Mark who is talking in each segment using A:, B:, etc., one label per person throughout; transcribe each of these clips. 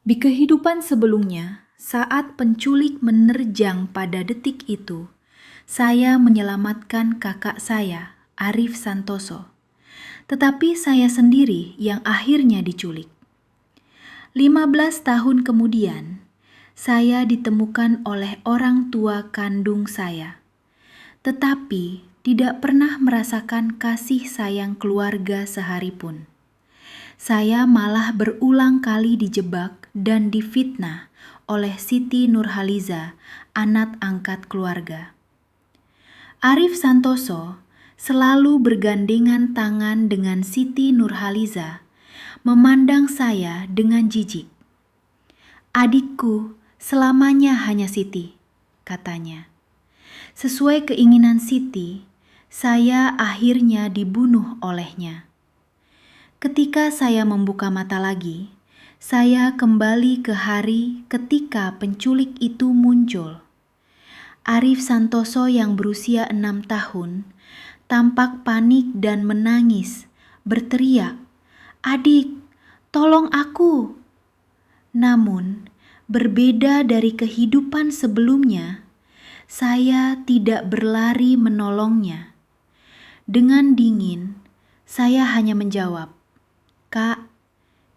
A: Di kehidupan sebelumnya, saat penculik menerjang pada detik itu, saya menyelamatkan kakak saya, Arif Santoso. Tetapi saya sendiri yang akhirnya diculik. 15 tahun kemudian, saya ditemukan oleh orang tua kandung saya. Tetapi tidak pernah merasakan kasih sayang keluarga seharipun. Saya malah berulang kali dijebak dan difitnah oleh Siti Nurhaliza, anak angkat keluarga. Arif Santoso selalu bergandengan tangan dengan Siti Nurhaliza, memandang saya dengan jijik. "Adikku selamanya hanya Siti," katanya. Sesuai keinginan Siti, saya akhirnya dibunuh olehnya. Ketika saya membuka mata lagi, saya kembali ke hari ketika penculik itu muncul. Arif Santoso yang berusia 6 tahun, tampak panik dan menangis, berteriak, "Adik, tolong aku!" Namun, berbeda dari kehidupan sebelumnya, saya tidak berlari menolongnya. Dengan dingin, saya hanya menjawab, "Kak,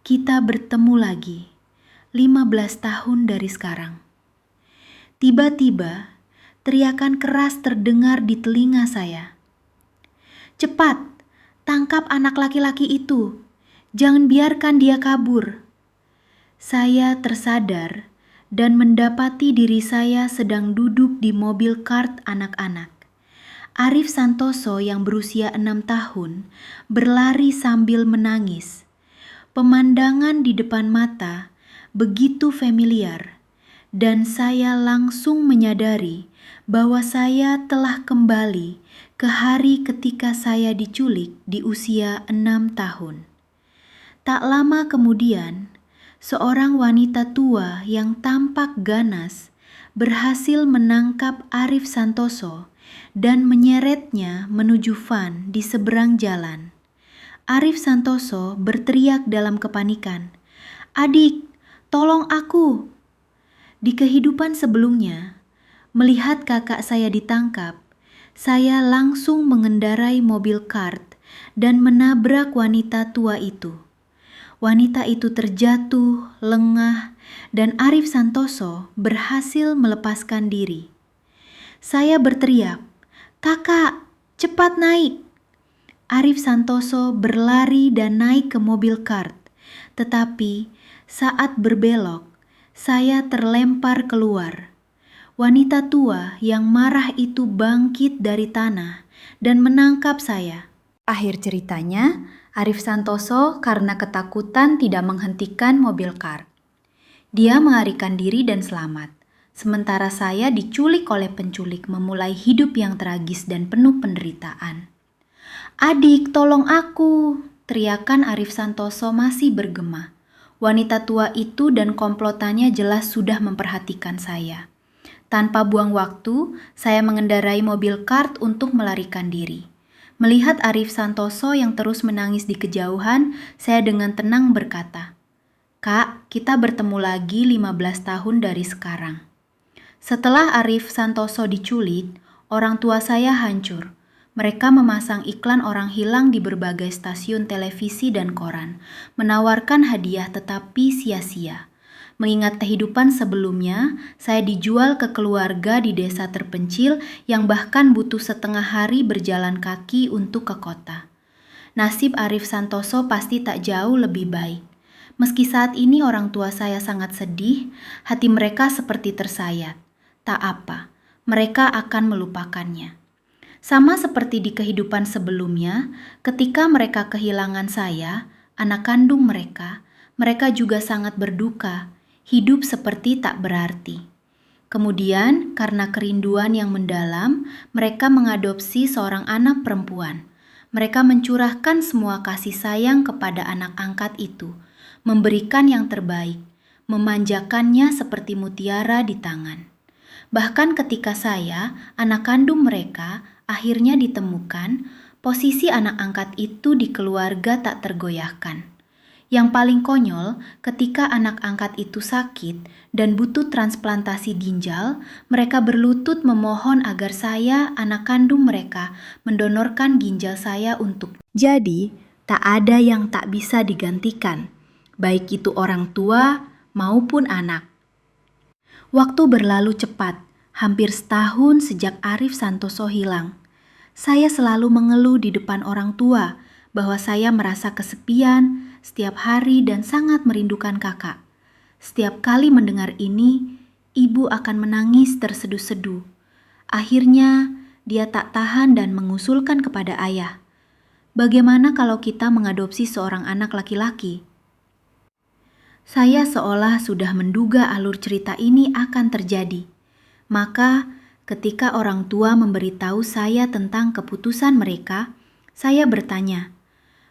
A: kita bertemu lagi 15 tahun dari sekarang." Tiba-tiba, teriakan keras terdengar di telinga saya. "Cepat, tangkap anak laki-laki itu. Jangan biarkan dia kabur." Saya tersadar dan mendapati diri saya sedang duduk di mobil kart anak-anak. Arif Santoso yang berusia 6 tahun berlari sambil menangis. Pemandangan di depan mata begitu familiar, dan saya langsung menyadari bahwa saya telah kembali ke hari ketika saya diculik di usia 6 tahun. Tak lama kemudian, seorang wanita tua yang tampak ganas berhasil menangkap Arif Santoso dan menyeretnya menuju van di seberang jalan. Arif Santoso berteriak dalam kepanikan, "Adik, tolong aku!" Di kehidupan sebelumnya, melihat kakak saya ditangkap, saya langsung mengendarai mobil kart dan menabrak wanita tua itu. Wanita itu terjatuh, lengah, dan Arif Santoso berhasil melepaskan diri. Saya berteriak, "Kakak, cepat naik!" Arif Santoso berlari dan naik ke mobil kart, tetapi saat berbelok, saya terlempar keluar. Wanita tua yang marah itu bangkit dari tanah dan menangkap saya. Akhir ceritanya, Arif Santoso karena ketakutan tidak menghentikan mobil kart. Dia melarikan diri dan selamat. Sementara saya diculik oleh penculik memulai hidup yang tragis dan penuh penderitaan. "Adik, tolong aku!" teriakan Arif Santoso masih bergema. Wanita tua itu dan komplotannya jelas sudah memperhatikan saya. Tanpa buang waktu, saya mengendarai mobil kart untuk melarikan diri. Melihat Arif Santoso yang terus menangis di kejauhan, saya dengan tenang berkata, "Kak, kita bertemu lagi 15 tahun dari sekarang." Setelah Arif Santoso diculik, orang tua saya hancur. Mereka memasang iklan orang hilang di berbagai stasiun televisi dan koran, menawarkan hadiah tetapi sia-sia. Mengingat kehidupan sebelumnya, saya dijual ke keluarga di desa terpencil yang bahkan butuh setengah hari berjalan kaki untuk ke kota. Nasib Arif Santoso pasti tak jauh lebih baik. Meski saat ini orang tua saya sangat sedih, hati mereka seperti tersayat. Tak apa, mereka akan melupakannya. Sama seperti di kehidupan sebelumnya, ketika mereka kehilangan saya, anak kandung mereka juga sangat berduka, hidup seperti tak berarti. Kemudian, karena kerinduan yang mendalam, mereka mengadopsi seorang anak perempuan. Mereka mencurahkan semua kasih sayang kepada anak angkat itu, memberikan yang terbaik, memanjakannya seperti mutiara di tangan. Bahkan ketika saya, anak kandung mereka, akhirnya ditemukan, posisi anak angkat itu di keluarga tak tergoyahkan. Yang paling konyol, ketika anak angkat itu sakit dan butuh transplantasi ginjal, mereka berlutut memohon agar saya, anak kandung mereka, mendonorkan ginjal saya untuk. Jadi, tak ada yang tak bisa digantikan, baik itu orang tua maupun anak. Waktu berlalu cepat, hampir setahun sejak Arif Santoso hilang. Saya selalu mengeluh di depan orang tua bahwa saya merasa kesepian setiap hari dan sangat merindukan kakak. Setiap kali mendengar ini, ibu akan menangis terseduh-seduh. Akhirnya, dia tak tahan dan mengusulkan kepada ayah, "Bagaimana kalau kita mengadopsi seorang anak laki-laki?" Saya seolah sudah menduga alur cerita ini akan terjadi. Maka, ketika orang tua memberitahu saya tentang keputusan mereka, saya bertanya,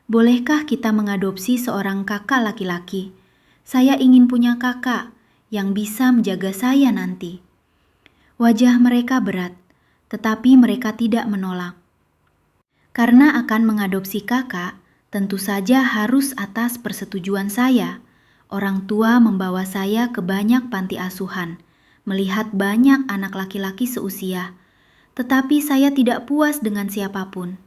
A: "Bolehkah kita mengadopsi seorang kakak laki-laki? Saya ingin punya kakak yang bisa menjaga saya nanti." Wajah mereka berat, tetapi mereka tidak menolak. Karena akan mengadopsi kakak, tentu saja harus atas persetujuan saya. Orang tua membawa saya ke banyak panti asuhan, melihat banyak anak laki-laki seusia, tetapi saya tidak puas dengan siapapun.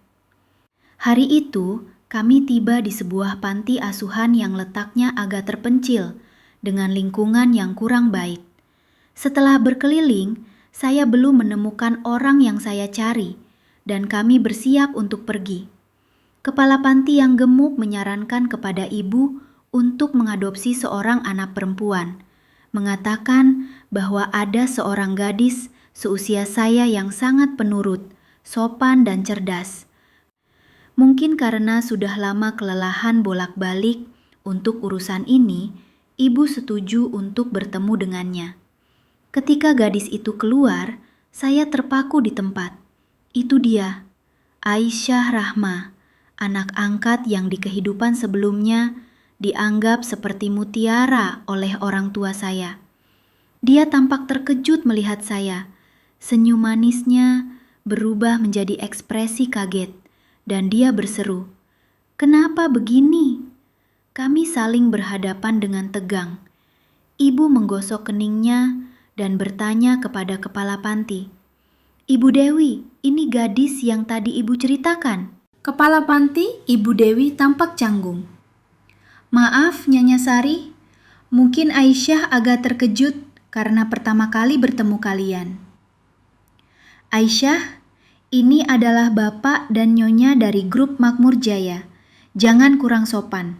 A: Hari itu, kami tiba di sebuah panti asuhan yang letaknya agak terpencil, dengan lingkungan yang kurang baik. Setelah berkeliling, saya belum menemukan orang yang saya cari, dan kami bersiap untuk pergi. Kepala panti yang gemuk menyarankan kepada ibu untuk mengadopsi seorang anak perempuan, mengatakan bahwa ada seorang gadis seusia saya yang sangat penurut, sopan dan cerdas. Mungkin karena sudah lama kelelahan bolak-balik untuk urusan ini, ibu setuju untuk bertemu dengannya. Ketika gadis itu keluar, saya terpaku di tempat. Itu dia, Aisyah Rahma, anak angkat yang di kehidupan sebelumnya dianggap seperti mutiara oleh orang tua saya. Dia tampak terkejut melihat saya. Senyum manisnya berubah menjadi ekspresi kaget, dan dia berseru, "Kenapa begini?" Kami saling berhadapan dengan tegang. Ibu menggosok keningnya dan bertanya kepada kepala panti, "Ibu Dewi, ini gadis yang tadi ibu ceritakan?" Kepala panti, Ibu Dewi tampak canggung. "Maaf, Nyonya Sari, mungkin Aisyah agak terkejut karena pertama kali bertemu kalian." "Aisyah, ini adalah Bapak dan Nyonya dari grup Makmur Jaya. Jangan kurang sopan."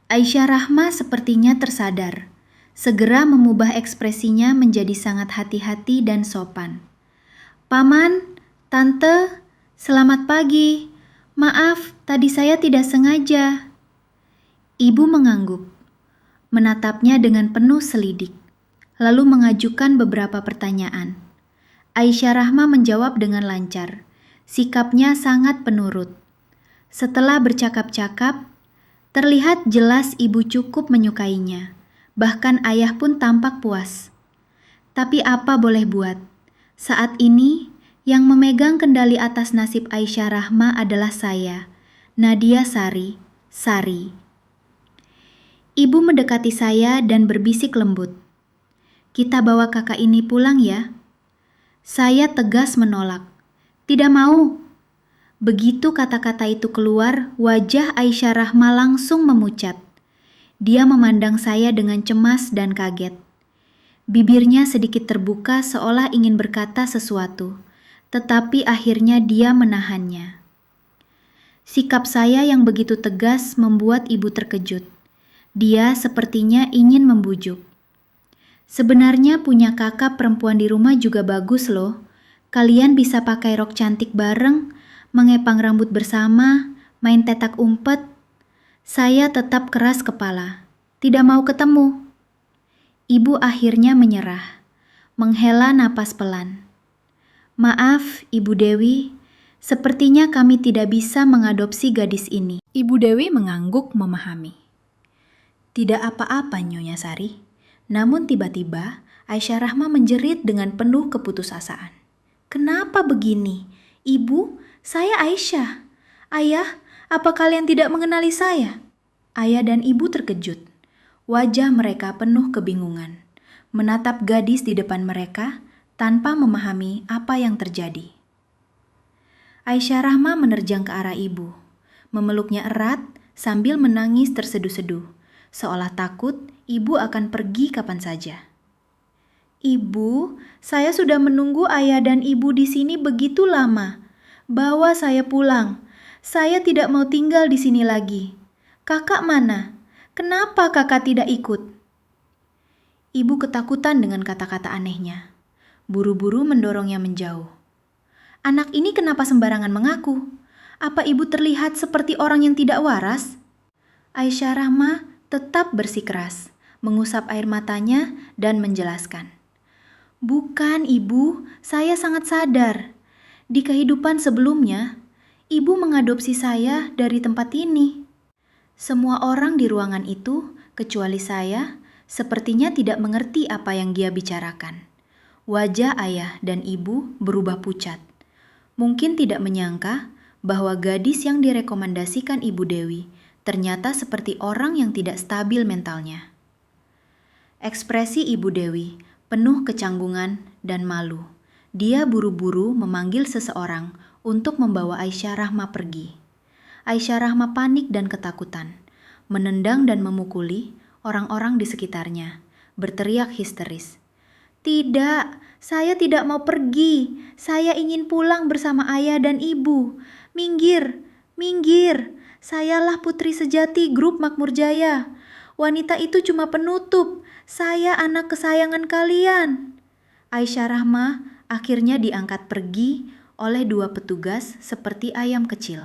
A: Aisyah Rahma sepertinya tersadar. Segera mengubah ekspresinya menjadi sangat hati-hati dan sopan. "Paman, Tante, selamat pagi. Maaf, tadi saya tidak sengaja." Ibu mengangguk, menatapnya dengan penuh selidik, lalu mengajukan beberapa pertanyaan. Aisyah Rahma menjawab dengan lancar. Sikapnya sangat penurut. Setelah bercakap-cakap, terlihat jelas ibu cukup menyukainya. Bahkan ayah pun tampak puas. Tapi apa boleh buat? Saat ini, yang memegang kendali atas nasib Aisyah Rahma adalah saya, Nadia Sari. Ibu mendekati saya dan berbisik lembut, "Kita bawa kakak ini pulang ya." Saya tegas menolak. "Tidak mau." Begitu kata-kata itu keluar, wajah Aisyah Rahma langsung memucat. Dia memandang saya dengan cemas dan kaget. Bibirnya sedikit terbuka seolah ingin berkata sesuatu, tetapi akhirnya dia menahannya. Sikap saya yang begitu tegas membuat ibu terkejut. Dia sepertinya ingin membujuk. "Sebenarnya punya kakak perempuan di rumah juga bagus loh. Kalian bisa pakai rok cantik bareng, mengepang rambut bersama, main tetak umpet." Saya tetap keras kepala, tidak mau ketemu. Ibu akhirnya menyerah, menghela napas pelan. "Maaf, Ibu Dewi, sepertinya kami tidak bisa mengadopsi gadis ini." Ibu Dewi mengangguk memahami. "Tidak apa-apa, Nyonya Sari." Namun tiba-tiba Aisyah Rahma menjerit dengan penuh keputusasaan. "Kenapa begini? Ibu, saya Aisyah. Ayah, apa kalian tidak mengenali saya?" Ayah dan ibu terkejut. Wajah mereka penuh kebingungan, menatap gadis di depan mereka tanpa memahami apa yang terjadi. Aisyah Rahma menerjang ke arah ibu, memeluknya erat sambil menangis terseduh-seduh, seolah takut ibu akan pergi kapan saja. "Ibu, saya sudah menunggu ayah dan ibu di sini begitu lama. Bawa saya pulang. Saya tidak mau tinggal di sini lagi. Kakak mana? Kenapa kakak tidak ikut?" Ibu ketakutan dengan kata-kata anehnya. Buru-buru mendorongnya menjauh. "Anak ini kenapa sembarangan mengaku? Apa ibu terlihat seperti orang yang tidak waras?" Aisyah Rahma tetap bersikeras, mengusap air matanya dan menjelaskan. "Bukan ibu, saya sangat sadar. Di kehidupan sebelumnya, ibu mengadopsi saya dari tempat ini. Semua orang di ruangan itu, kecuali saya, sepertinya tidak mengerti apa yang dia bicarakan." Wajah ayah dan ibu berubah pucat. Mungkin tidak menyangka bahwa gadis yang direkomendasikan Ibu Dewi ternyata seperti orang yang tidak stabil mentalnya. Ekspresi Ibu Dewi penuh kecanggungan dan malu. Dia buru-buru memanggil seseorang untuk membawa Aisyah Rahma pergi. Aisyah Rahma panik dan ketakutan, menendang dan memukuli orang-orang di sekitarnya, berteriak histeris. "Tidak, saya tidak mau pergi. Saya ingin pulang bersama ayah dan ibu. Minggir, minggir. Sayalah putri sejati grup Makmur Jaya. Wanita itu cuma penutup. Saya anak kesayangan kalian." Aisyah Rahma akhirnya diangkat pergi oleh 2 petugas seperti ayam kecil.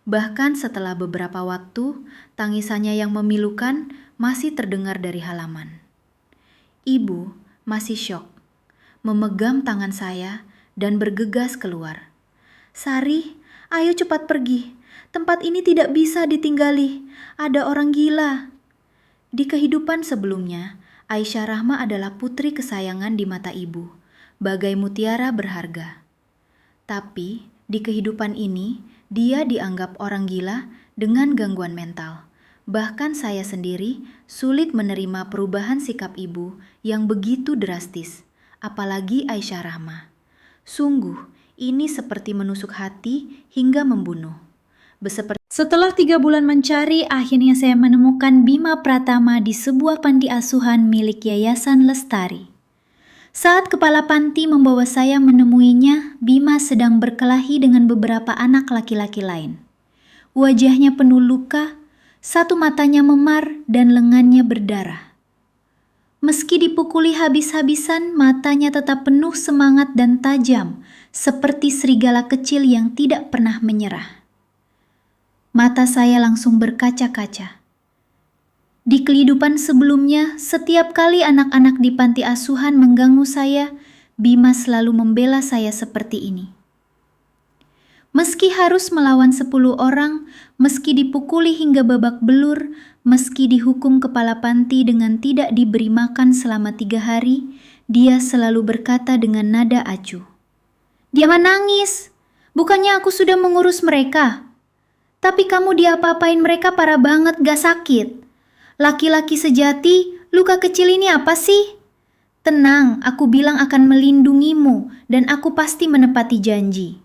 A: Bahkan setelah beberapa waktu, tangisannya yang memilukan masih terdengar dari halaman. Ibu masih syok, memegang tangan saya dan bergegas keluar. "Sari, ayo cepat pergi. Tempat ini tidak bisa ditinggali. Ada orang gila." Di kehidupan sebelumnya, Aisyah Rahma adalah putri kesayangan di mata ibu, bagai mutiara berharga. Tapi di kehidupan ini, dia dianggap orang gila dengan gangguan mental. Bahkan saya sendiri sulit menerima perubahan sikap ibu yang begitu drastis, apalagi Aisyah Rahma. Sungguh, ini seperti menusuk hati hingga membunuh. Setelah 3 bulan mencari, akhirnya saya menemukan Bima Pratama di sebuah panti asuhan milik Yayasan Lestari. Saat kepala panti membawa saya menemuinya, Bima sedang berkelahi dengan beberapa anak laki-laki lain. Wajahnya penuh luka, satu matanya memar dan lengannya berdarah. Meski dipukuli habis-habisan, matanya tetap penuh semangat dan tajam, seperti serigala kecil yang tidak pernah menyerah. Mata saya langsung berkaca-kaca. Di kehidupan sebelumnya, setiap kali anak-anak di panti asuhan mengganggu saya, Bima selalu membela saya seperti ini. Meski harus melawan 10 orang, meski dipukuli hingga babak belur, meski dihukum kepala panti dengan tidak diberi makan selama 3 hari, dia selalu berkata dengan nada acuh, "Dia menangis. Bukannya aku sudah mengurus mereka? Tapi kamu diapa-apain mereka parah banget, gak sakit. Laki-laki sejati, luka kecil ini apa sih? Tenang, aku bilang akan melindungimu dan aku pasti menepati janji."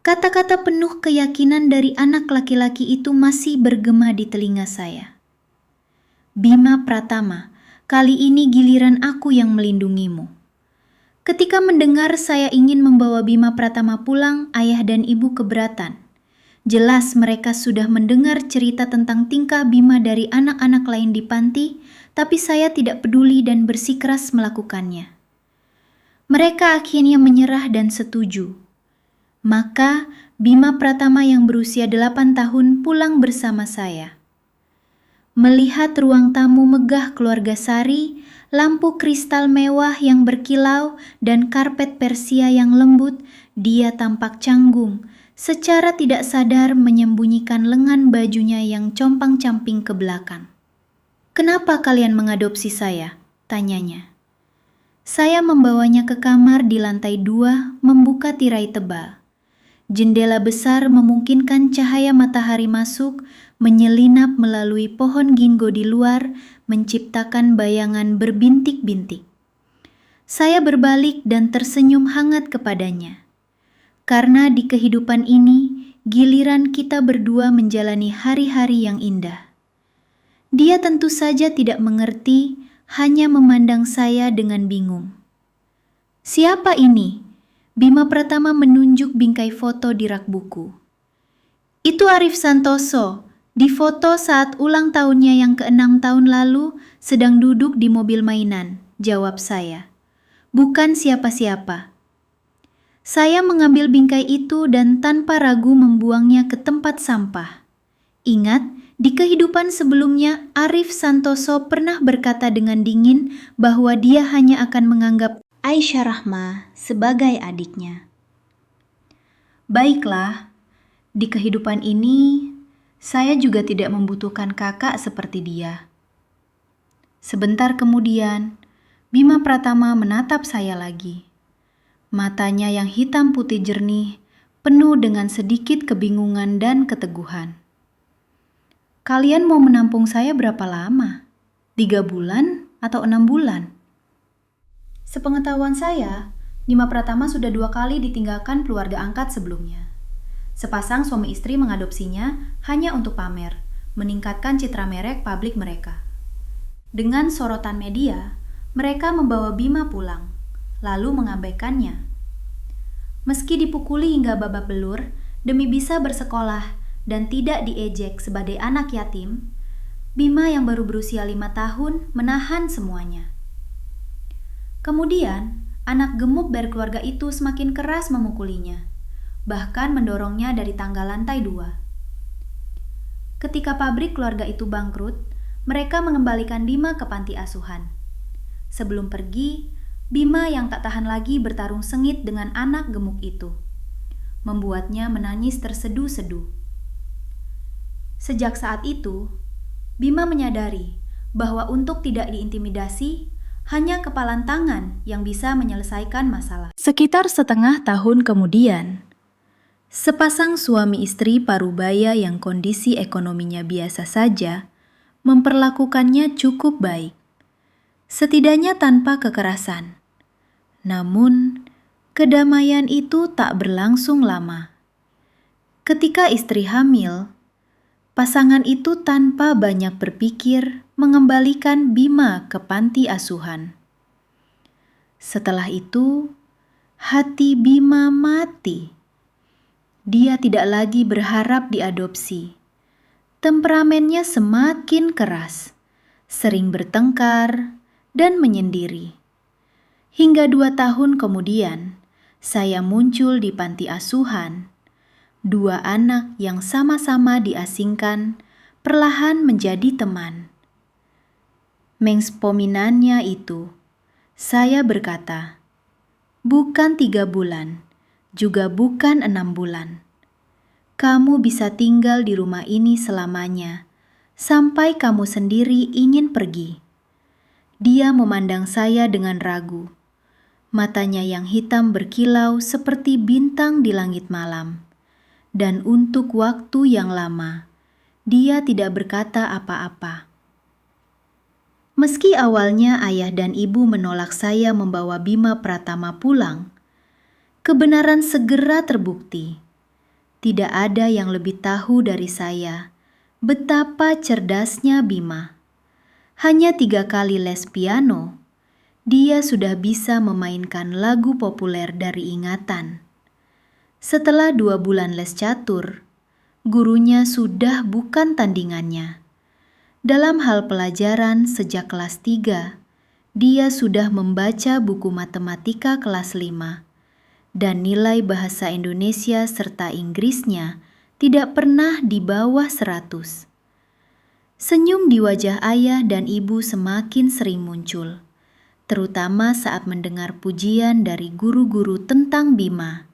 A: Kata-kata penuh keyakinan dari anak laki-laki itu masih bergema di telinga saya. "Bima Pratama, kali ini giliran aku yang melindungimu." Ketika mendengar saya ingin membawa Bima Pratama pulang, ayah dan ibu keberatan. Jelas mereka sudah mendengar cerita tentang tingkah Bima dari anak-anak lain di panti, tapi saya tidak peduli dan bersikeras melakukannya. Mereka akhirnya menyerah dan setuju. Maka Bima Pratama yang berusia 8 tahun pulang bersama saya. Melihat ruang tamu megah keluarga Sari, lampu kristal mewah yang berkilau, dan karpet Persia yang lembut, dia tampak canggung, secara tidak sadar menyembunyikan lengan bajunya yang compang-camping ke belakang. "Kenapa kalian mengadopsi saya?" tanyanya. Saya membawanya ke kamar di lantai 2, membuka tirai tebal. Jendela besar memungkinkan cahaya matahari masuk, menyelinap melalui pohon ginkgo di luar, menciptakan bayangan berbintik-bintik. Saya berbalik dan tersenyum hangat kepadanya. Karena di kehidupan ini, giliran kita berdua menjalani hari-hari yang indah. Dia tentu saja tidak mengerti, hanya memandang saya dengan bingung. "Siapa ini?" Bima Pratama menunjuk bingkai foto di rak buku. "Itu Arif Santoso, di foto saat ulang tahunnya yang ke-6 tahun lalu sedang duduk di mobil mainan," jawab saya. "Bukan siapa-siapa." Saya mengambil bingkai itu dan tanpa ragu membuangnya ke tempat sampah. Ingat, di kehidupan sebelumnya Arif Santoso pernah berkata dengan dingin bahwa dia hanya akan menganggap Aisyah Rahma sebagai adiknya. Baiklah, di kehidupan ini saya juga tidak membutuhkan kakak seperti dia. Sebentar kemudian, Bima Pratama menatap saya lagi. Matanya yang hitam putih jernih, penuh dengan sedikit kebingungan dan keteguhan. "Kalian mau menampung saya berapa lama? 3 bulan atau 6 bulan? Sepengetahuan saya, Bima Pratama sudah 2 kali ditinggalkan keluarga angkat sebelumnya. Sepasang suami istri mengadopsinya hanya untuk pamer, meningkatkan citra merek publik mereka. Dengan sorotan media, mereka membawa Bima pulang, lalu mengabaikannya. Meski dipukuli hingga babak belur demi bisa bersekolah dan tidak diejek sebagai anak yatim, Bima yang baru berusia 5 tahun menahan semuanya. Kemudian, anak gemuk dari keluarga itu semakin keras memukulinya, bahkan mendorongnya dari tangga lantai 2. Ketika pabrik keluarga itu bangkrut, mereka mengembalikan Bima ke panti asuhan. Sebelum pergi, Bima yang tak tahan lagi bertarung sengit dengan anak gemuk itu, membuatnya menangis terseduh-seduh. Sejak saat itu, Bima menyadari bahwa untuk tidak diintimidasi, hanya kepalan tangan yang bisa menyelesaikan masalah. Sekitar setengah tahun kemudian, sepasang suami istri parubaya yang kondisi ekonominya biasa saja memperlakukannya cukup baik, setidaknya tanpa kekerasan. Namun, kedamaian itu tak berlangsung lama. Ketika istri hamil, pasangan itu tanpa banyak berpikir mengembalikan Bima ke panti asuhan. Setelah itu, hati Bima mati. Dia tidak lagi berharap diadopsi. Temperamennya semakin keras, sering bertengkar, dan menyendiri. Hingga 2 tahun kemudian, saya muncul di panti asuhan. 2 anak yang sama-sama diasingkan perlahan menjadi teman. Mengspominannya itu, saya berkata, "Bukan 3 bulan, juga bukan 6 bulan. Kamu bisa tinggal di rumah ini selamanya, sampai kamu sendiri ingin pergi." Dia memandang saya dengan ragu. Matanya yang hitam berkilau seperti bintang di langit malam. Dan untuk waktu yang lama, dia tidak berkata apa-apa. Meski awalnya ayah dan ibu menolak saya membawa Bima Pratama pulang, kebenaran segera terbukti. Tidak ada yang lebih tahu dari saya betapa cerdasnya Bima. Hanya 3 kali les piano, dia sudah bisa memainkan lagu populer dari ingatan. Setelah 2 bulan les catur, gurunya sudah bukan tandingannya. Dalam hal pelajaran sejak kelas 3, dia sudah membaca buku matematika kelas 5, dan nilai bahasa Indonesia serta Inggrisnya tidak pernah di bawah 100. Senyum di wajah ayah dan ibu semakin sering muncul, terutama saat mendengar pujian dari guru-guru tentang Bima.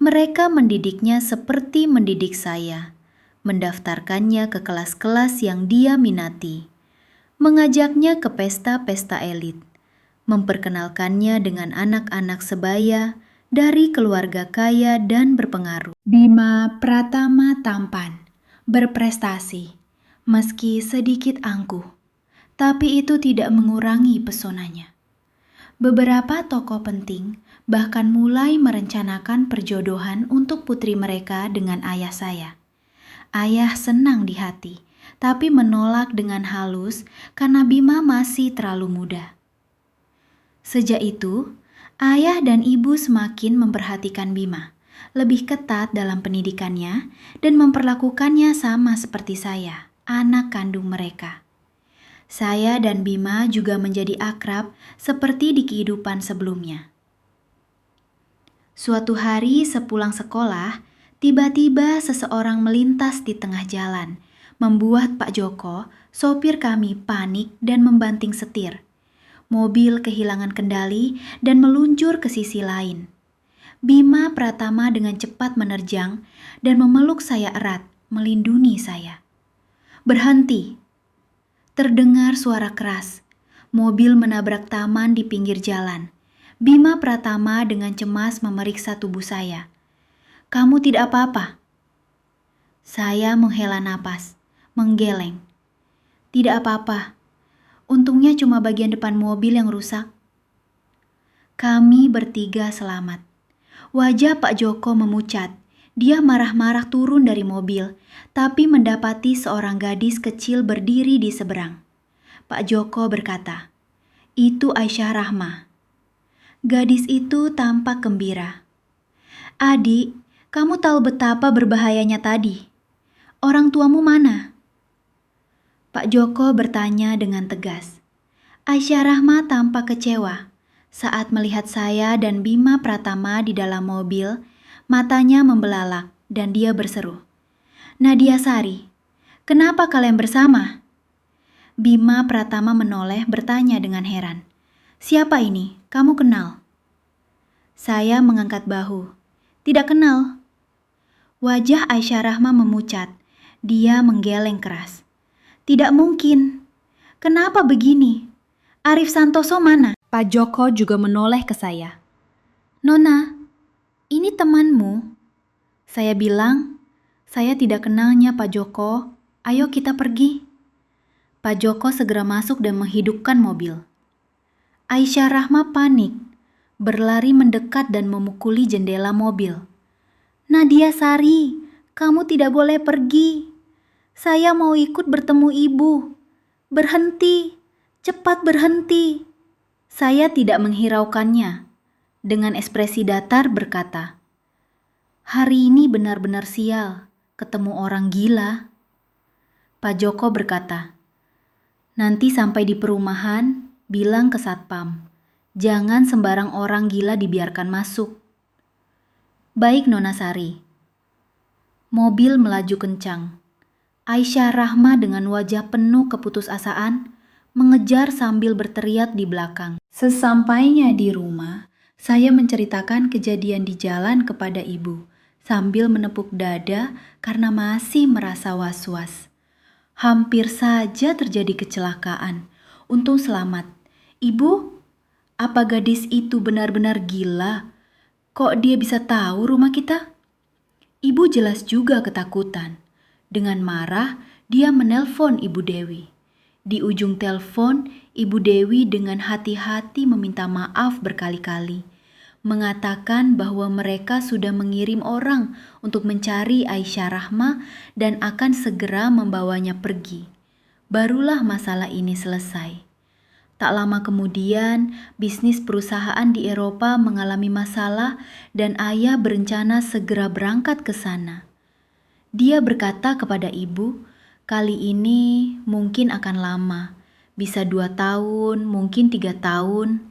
A: Mereka mendidiknya seperti mendidik saya, mendaftarkannya ke kelas-kelas yang dia minati, mengajaknya ke pesta-pesta elit, memperkenalkannya dengan anak-anak sebaya, dari keluarga kaya dan berpengaruh. Bima Pratama tampan, berprestasi, meski sedikit angkuh, tapi itu tidak mengurangi pesonanya. Beberapa tokoh penting bahkan mulai merencanakan perjodohan untuk putri mereka dengan ayah saya. Ayah senang di hati, tapi menolak dengan halus karena Bima masih terlalu muda. Sejak itu, ayah dan ibu semakin memperhatikan Bima, lebih ketat dalam pendidikannya dan memperlakukannya sama seperti saya, anak kandung mereka. Saya dan Bima juga menjadi akrab seperti di kehidupan sebelumnya. Suatu hari sepulang sekolah, tiba-tiba seseorang melintas di tengah jalan, membuat Pak Joko, sopir kami, panik dan membanting setir. Mobil kehilangan kendali dan meluncur ke sisi lain. Bima Pratama dengan cepat menerjang dan memeluk saya erat, melindungi saya. "Berhenti!" Terdengar suara keras. Mobil menabrak taman di pinggir jalan. Bima Pratama dengan cemas memeriksa tubuh saya. "Kamu tidak apa-apa?" Saya menghela napas, menggeleng. "Tidak apa-apa. Untungnya cuma bagian depan mobil yang rusak." Kami bertiga selamat. Wajah Pak Joko memucat. Dia marah-marah turun dari mobil, tapi mendapati seorang gadis kecil berdiri di seberang. Pak Joko berkata, "Itu Aisyah Rahma." Gadis itu tampak gembira. "Adik, kamu tahu betapa berbahayanya tadi. Orang tuamu mana?" Pak Joko bertanya dengan tegas. Aisyah Rahma tampak kecewa. Saat melihat saya dan Bima Pratama di dalam mobil, matanya membelalak dan dia berseru, "Nadia Sari, kenapa kalian bersama?" Bima Pratama menoleh bertanya dengan heran, "Siapa ini? Kamu kenal?" Saya mengangkat bahu. "Tidak kenal." Wajah Aisyah Rahma memucat. Dia menggeleng keras. "Tidak mungkin. Kenapa begini? Arif Santoso mana?" Pak Joko juga menoleh ke saya. "Nona, ini temanmu." Saya bilang, "Saya tidak kenalnya Pak Joko. Ayo kita pergi." Pak Joko segera masuk dan menghidupkan mobil. Aisyah Rahma panik, berlari mendekat dan memukuli jendela mobil. "Nadia Sari, kamu tidak boleh pergi. Saya mau ikut bertemu ibu. Berhenti, cepat berhenti." Saya tidak menghiraukannya. Dengan ekspresi datar berkata, "Hari ini benar-benar sial, ketemu orang gila." Pak Joko berkata, "Nanti sampai di perumahan, bilang ke satpam, jangan sembarang orang gila dibiarkan masuk." "Baik, Nona Sari." Mobil melaju kencang. Aisyah Rahma dengan wajah penuh keputusasaan mengejar sambil berteriak di belakang. Sesampainya di rumah, saya menceritakan kejadian di jalan kepada ibu sambil menepuk dada karena masih merasa was-was. Hampir saja terjadi kecelakaan. Untung selamat. "Ibu, apa gadis itu benar-benar gila? Kok dia bisa tahu rumah kita?" Ibu jelas juga ketakutan. Dengan marah, dia menelpon Ibu Dewi. Di ujung telepon, Ibu Dewi dengan hati-hati meminta maaf berkali-kali, mengatakan bahwa mereka sudah mengirim orang untuk mencari Aisyah Rahma dan akan segera membawanya pergi. Barulah masalah ini selesai. Tak lama kemudian, bisnis perusahaan di Eropa mengalami masalah dan ayah berencana segera berangkat ke sana. Dia berkata kepada ibu, "Kali ini mungkin akan lama, bisa 2 tahun, mungkin 3 tahun.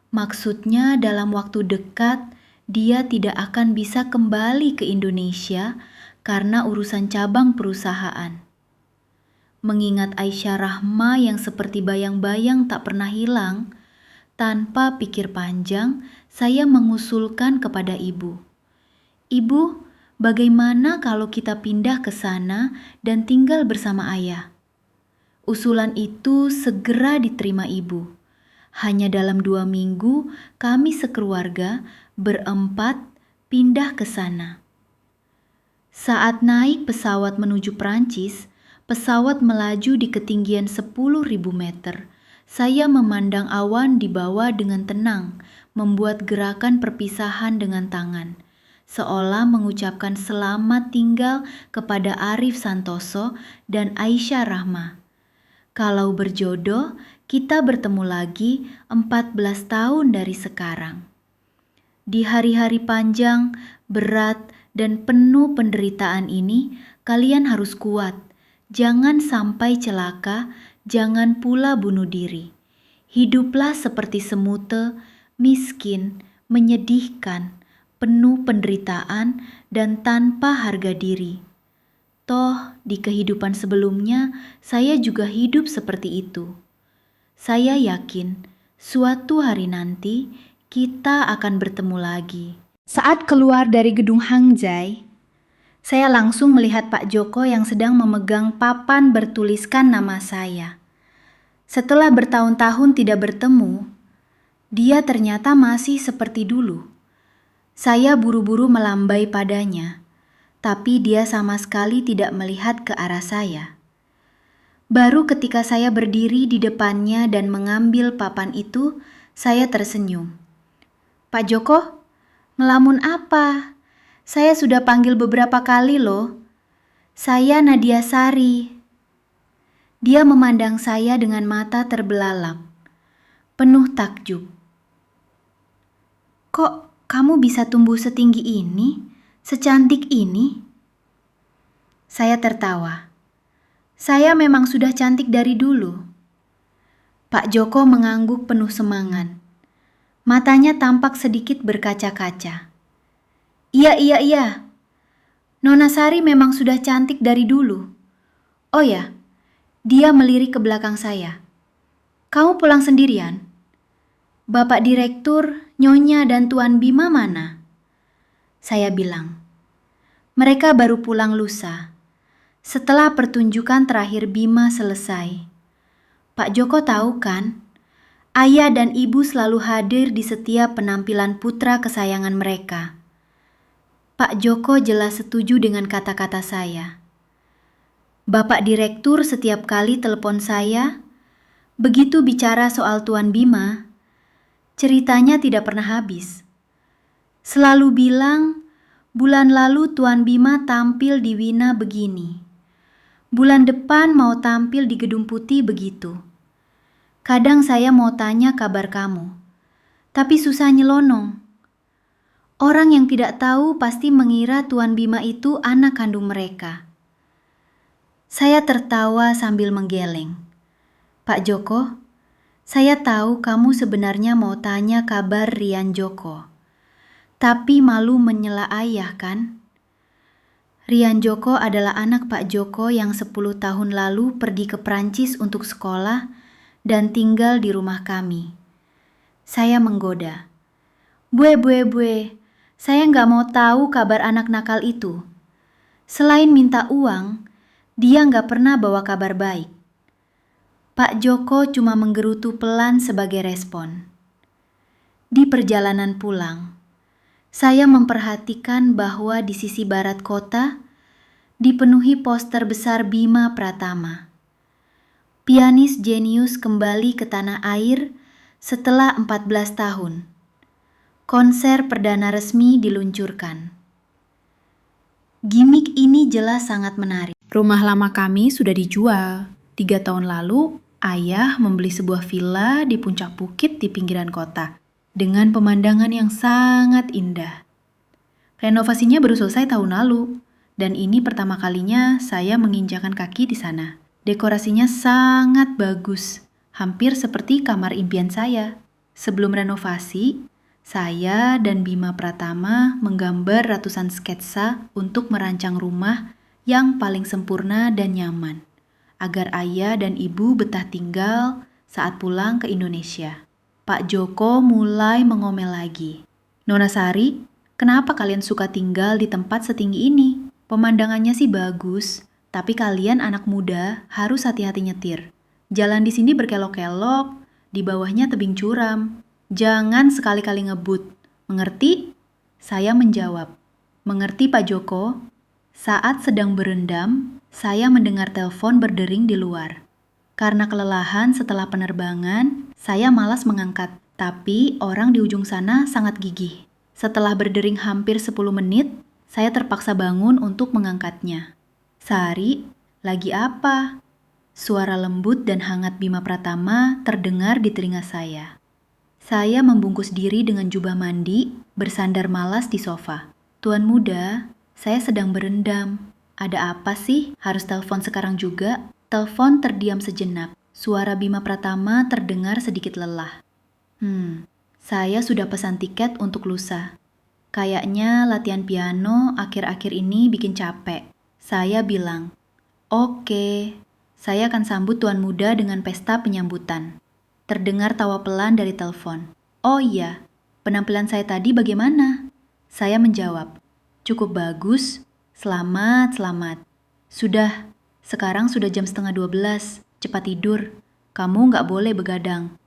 A: Maksudnya dalam waktu dekat, dia tidak akan bisa kembali ke Indonesia karena urusan cabang perusahaan." Mengingat Aisyah Rahma yang seperti bayang-bayang tak pernah hilang, tanpa pikir panjang, saya mengusulkan kepada ibu, "Ibu, bagaimana kalau kita pindah ke sana dan tinggal bersama ayah?" Usulan itu segera diterima ibu. Hanya dalam 2 minggu, kami sekeluarga Berempat pindah ke sana. Saat naik pesawat menuju Prancis, pesawat melaju di ketinggian 10.000 meter. Saya memandang awan di bawah dengan tenang, membuat gerakan perpisahan dengan tangan, seolah mengucapkan selamat tinggal kepada Arif Santoso dan Aisyah Rahma. Kalau berjodoh, kita bertemu lagi 14 tahun dari sekarang. Di hari-hari panjang, berat, dan penuh penderitaan ini, kalian harus kuat. Jangan sampai celaka, jangan pula bunuh diri. Hiduplah seperti semute, miskin, menyedihkan, penuh penderitaan, dan tanpa harga diri. Toh, di kehidupan sebelumnya, saya juga hidup seperti itu. Saya yakin, suatu hari nanti, kita akan bertemu lagi. Saat keluar dari gedung Hangjai, saya langsung melihat Pak Joko yang sedang memegang papan bertuliskan nama saya. Setelah bertahun-tahun tidak bertemu, dia ternyata masih seperti dulu. Saya buru-buru melambai padanya, tapi dia sama sekali tidak melihat ke arah saya. Baru ketika saya berdiri di depannya dan mengambil papan itu, saya tersenyum. "Pak Joko, ngelamun apa? Saya sudah panggil beberapa kali loh. Saya Nadia Sari." Dia memandang saya dengan mata terbelalak, penuh takjub. "Kok kamu bisa tumbuh setinggi ini, secantik ini?" Saya tertawa. "Saya memang sudah cantik dari dulu." Pak Joko mengangguk penuh semangat. Matanya tampak sedikit berkaca-kaca. Iya. Nona Sari memang sudah cantik dari dulu. Oh ya, dia melirik ke belakang saya. "Kamu pulang sendirian? Bapak Direktur, Nyonya, dan Tuan Bima mana?" Saya bilang, "Mereka baru pulang lusa, setelah pertunjukan terakhir Bima selesai." Pak Joko tahu kan, ayah dan ibu selalu hadir di setiap penampilan putra kesayangan mereka. Pak Joko jelas setuju dengan kata-kata saya. Bapak Direktur setiap kali telepon saya, begitu bicara soal Tuan Bima, ceritanya tidak pernah habis. Selalu bilang, bulan lalu Tuan Bima tampil di Wina begini. Bulan depan mau tampil di Gedung Putih begitu. Kadang saya mau tanya kabar kamu, tapi susah nyelonong. Orang yang tidak tahu pasti mengira Tuan Bima itu anak kandung mereka. Saya tertawa sambil menggeleng. "Pak Joko, saya tahu kamu sebenarnya mau tanya kabar Rian Joko, tapi malu menyela ayah kan? Rian Joko adalah anak Pak Joko yang 10 tahun lalu pergi ke Prancis untuk sekolah dan tinggal di rumah kami." Saya menggoda. Bue, saya nggak mau tahu kabar anak nakal itu. Selain minta uang, dia nggak pernah bawa kabar baik." Pak Joko cuma menggerutu pelan sebagai respon. Di perjalanan pulang, saya memperhatikan bahwa di sisi barat kota dipenuhi poster besar Bima Pratama. Pianis jenius kembali ke tanah air setelah 14 tahun. Konser perdana resmi diluncurkan. Gimik ini jelas sangat menarik. Rumah lama kami sudah dijual. 3 tahun lalu, ayah membeli sebuah villa di puncak bukit di pinggiran kota dengan pemandangan yang sangat indah. Renovasinya baru selesai tahun lalu, dan ini pertama kalinya saya menginjakan kaki di sana. Dekorasinya sangat bagus, hampir seperti kamar impian saya. Sebelum renovasi, saya dan Bima Pratama menggambar ratusan sketsa untuk merancang rumah yang paling sempurna dan nyaman, agar ayah dan ibu betah tinggal saat pulang ke Indonesia. Pak Joko mulai mengomel lagi. "Nona Sari, kenapa kalian suka tinggal di tempat setinggi ini? Pemandangannya sih bagus, tapi kalian anak muda harus hati-hati nyetir. Jalan di sini berkelok-kelok, di bawahnya tebing curam. Jangan sekali-kali ngebut, Mengerti? Saya menjawab, mengerti Pak Joko. Saat sedang berendam, saya mendengar telepon berdering di luar. Karena kelelahan setelah penerbangan, saya malas mengangkat. Tapi orang di ujung sana sangat gigih. Setelah berdering hampir 10 menit, saya terpaksa bangun untuk mengangkatnya. Sari, lagi apa? Suara lembut dan hangat Bima Pratama terdengar di telinga saya. Saya membungkus diri dengan jubah mandi, bersandar malas di sofa. Tuan muda, saya sedang berendam. Ada apa sih? Harus telepon sekarang juga? Telepon terdiam sejenak. Suara Bima Pratama terdengar sedikit lelah. Saya sudah pesan tiket untuk lusa. Kayaknya latihan piano akhir-akhir ini bikin capek. Saya bilang, oke, saya akan sambut tuan muda dengan pesta penyambutan. Terdengar tawa pelan dari telepon. Oh iya, penampilan saya tadi bagaimana? Saya menjawab, cukup bagus. Selamat. Sudah, sekarang sudah jam 11:30. Cepat tidur. Kamu nggak boleh begadang.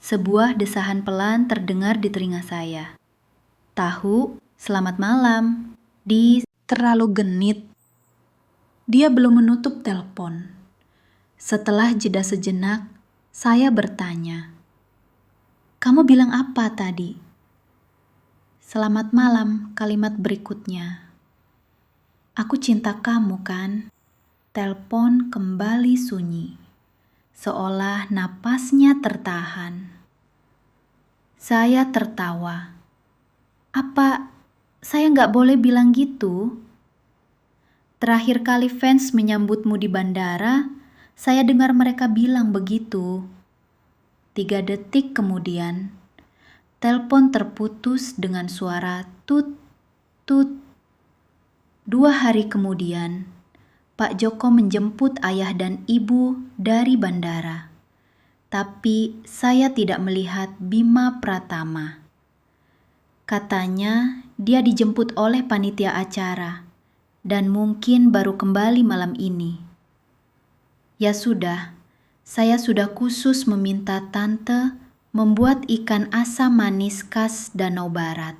A: Sebuah desahan pelan terdengar di telinga saya. Tahu, selamat malam. Terlalu genit. Dia belum menutup telepon. Setelah jeda sejenak, saya bertanya, "Kamu bilang apa tadi?" "Selamat malam," kalimat berikutnya. "Aku cinta kamu kan?" Telepon kembali sunyi, seolah napasnya tertahan. Saya tertawa. Apa saya nggak boleh bilang gitu? Terakhir kali fans menyambutmu di bandara, saya dengar mereka bilang begitu. 3 detik kemudian, telepon terputus dengan suara tut, tut. 2 hari kemudian, Pak Joko menjemput ayah dan ibu dari bandara. Tapi saya tidak melihat Bima Pratama. Katanya dia dijemput oleh panitia acara dan mungkin baru kembali malam ini. Ya sudah, saya sudah khusus meminta tante membuat ikan asam manis khas Danau Barat.